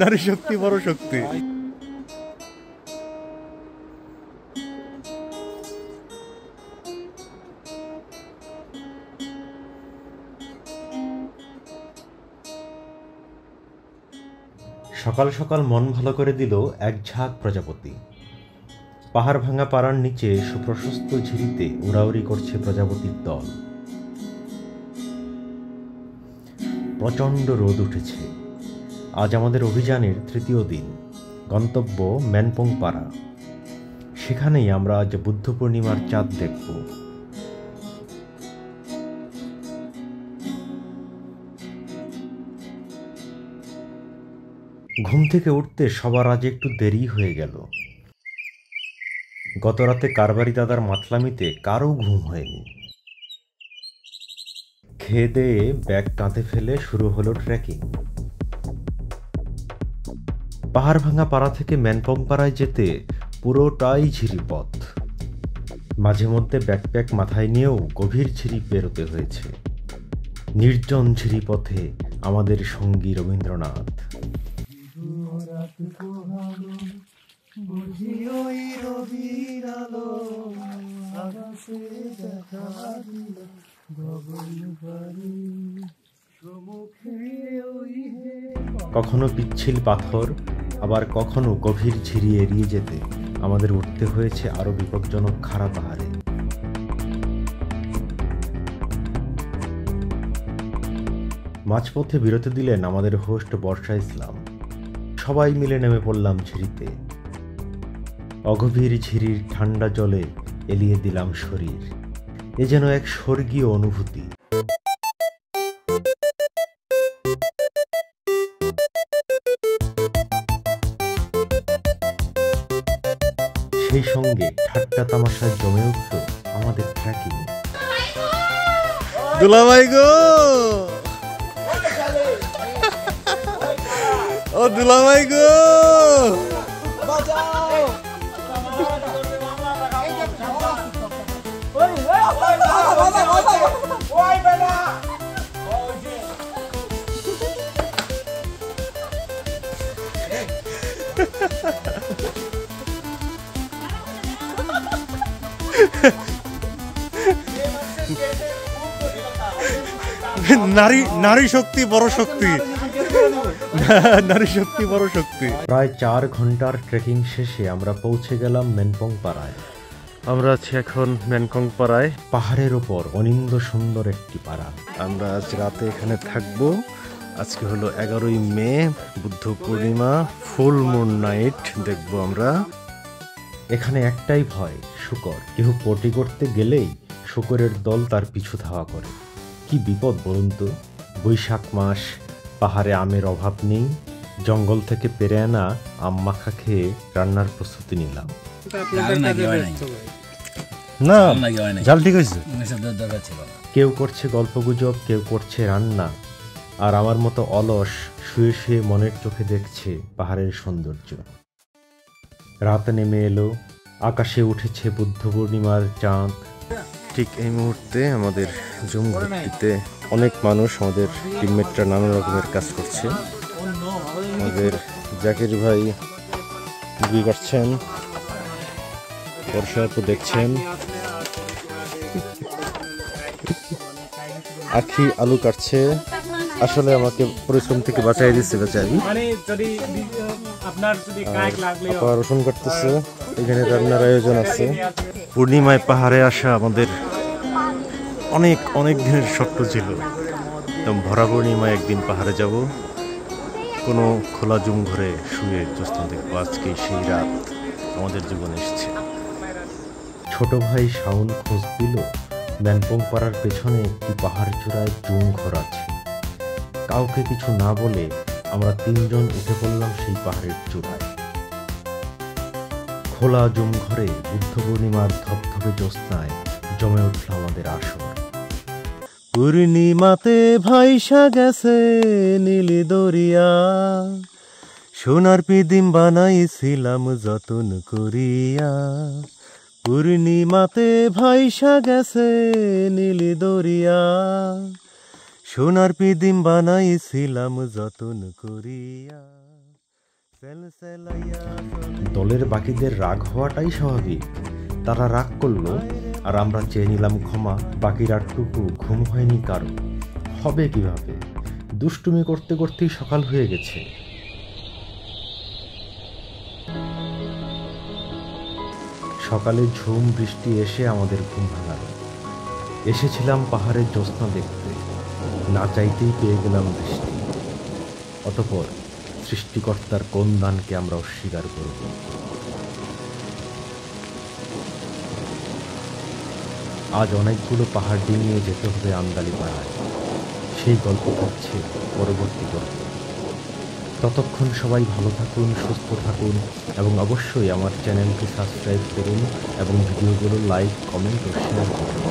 নারী শক্তি বড় শক্তি। সকাল সকাল মন ভালো করে দিল এক ঝাঁক প্রজাপতি। পাহাড় ভাঙা পাড়ার নিচে সুপ্রশস্ত ঝিরিতে উড়াউড়ি করছে প্রজাপতির দল। প্রচণ্ড রোদ উঠেছে। আজ আমাদের অভিযানের তৃতীয় দিন, গন্তব্য ম্যানপং পাড়া। সেখানেই আমরা আজ বুদ্ধ পূর্ণিমার চাঁদ দেখব। ঘুম থেকে উঠতে সবার আজ একটু দেরি হয়ে গেল। গতরাতে কারবারি দাদার মাতলামিতে কারও ঘুম হয়নি। খেয়ে দেয়ে ব্যাগ কাঁধে ফেলে শুরু হলো ট্রেকিং। পাহাড় ভাঙা পাড়া থেকে ম্যানপং পাড়ায় যেতে পুরোটাই ঝিরি পথ। মাঝে মধ্যে ব্যাকপ্যাক মাথায় নিয়েও গভীর ঝিরি পেরোতে হয়েছে। নির্জন ঝিরি পথে আমাদের সঙ্গী রবীন্দ্রনাথ। কখনো পিচ্ছিল পাথর, আবার কখনো গভীর ঝিরি এড়িয়ে যেতে আমাদের উঠতে হয়েছে আরো বিপজ্জনক খাড়া পাহাড়ে। মাঝপথে বিরতি দিলেন আমাদের হোস্ট বর্ষা ইসলাম। সবাই মিলে নেমে পড়লাম ঝিরিতে। অগভীর ঝিরির ঠান্ডা জলে এলিয়ে দিলাম শরীর। এ যেন এক স্বর্গীয় অনুভূতি। সেই সঙ্গে ঠাট্টা তামাশায় জমে উঠল আমাদের ট্রেকিং। দুলাভাই গো, ও দুলাভাই গো, নারী শক্তি বড় শক্তি। নারী শক্তি বড় শক্তি। প্রায় 4 ঘন্টার ট্রেকিং শেষে আমরা পৌঁছে গেলাম ম্যানপং পাড়ায়। আমরা আছি এখন ম্যানপং পাড়ায়। পাহাড়ের ওপর অনিন্দ সুন্দর একটি পাড়া। আমরা আজ রাতে এখানে থাকবো। আজকে হলো 11ই মে, Buddha Purnima, full moon night দেখবো আমরা। এখানে একটাই ভয়, শূকর। কেউ পটি করতে গেলেই শূকরের দল তার পিছু ধাওয়া করে। কি বিপদ বলুন তো। বৈশাখ মাস, পাহাড়ে আমের অভাব নেই। জঙ্গল থেকে পেরে আনা আম মাখা খেয়ে রান্নার প্রস্তুতি নিলাম। না, জাল ঠিক হয়েছে। কেউ করছে গল্পগুজব, কেউ করছে রান্না, আর আমার মতো অলস শুয়ে শুয়ে মনের চোখে দেখছে পাহাড়ের সৌন্দর্য। রাত নেমে এলো, আকাশে উঠেছে বুদ্ধ পূর্ণিমার চাঁদ। ঠিক এই মুহূর্তে আমাদের জুম ঘাটটিতে অনেক মানুষ, আমাদের টিমমেটরা নানা রকমের কাজ করছে। আমাদের জাকির ভাই মুরগি কাটছেন, বর্ষা আপু দেখছেন, আখি আলু কাটছে। আসলে আমাকে পরিশ্রম থেকে বাঁচাই দিচ্ছে বেচারি। আপা রসুন কাটতেছে। এখানে রান্নার আয়োজন আছে। পূর্ণিমায় পাহাড়ে আসা আমাদের অনেক অনেক দিনের স্বপ্ন ছিল। একদম ভরা পূর্ণিমায় একদিন পাহাড়ে যাব, কোনো খোলা জুম ঘরে শুয়ে জ্যোৎস্না দেখবো। আজকে সেই রাত আমাদের জীবনে এসেছে। ছোট ভাই শাওন খোঁজ দিল ম্যানপং পাড়ার পেছনে একটি পাহাড় চূড়ায় জুম ঘর আছে। কাউকে কিছু না বলে আমরা 3 জন উঠে পড়লাম সেই পাহাড়ের চূড়ায়। খোলা জুম ঘরে বুদ্ধ পূর্ণিমার ধবধবে জ্যোৎস্নায় জমে উঠল আমাদের আসর। পূর্ণিমাতে ভাইসা গেছে নীলি দরিয়া, সোনার পিদিম বানাইছিলাম যতন করিয়া। পূর্ণিমাতে ভাইসা গেছে নীলি দরিয়া, সোনার পিদিম বানাইছিলাম যতন করিয়া। দলের বাকিদের রাগ হওয়াটাই স্বাভাবিক। তারা রাগ করলো আর আমরা চেয়ে নিলাম ক্ষমা। বাকি রাতটুকু ঘুম হয়নি কারো। হবে কিভাবে? দুষ্টুমি করতে করতেই সকাল হয়ে গেছে। সকালে ঝুম বৃষ্টি এসে আমাদের ঘুম ভাঙালো। এসেছিলাম পাহাড়ের জ্যোৎস্না দেখতে, না চাইতেই পেয়ে গেলাম বৃষ্টি। অতঃপর সৃষ্টিকর্তার কোন দানকে আমরা অস্বীকার করব? আজ অনেকগুলো পাহাড় ডিঙিয়ে যেতে হবে আন্দালি পাড়ায়। সেই গল্প থাকছে পরবর্তী গল্পে। ততক্ষণ সবাই ভালো থাকুন, সুস্থ থাকুন এবং অবশ্যই আমার চ্যানেলকে সাবস্ক্রাইব করুন এবং ভিডিওগুলো লাইক, কমেন্ট ও শেয়ার করুন।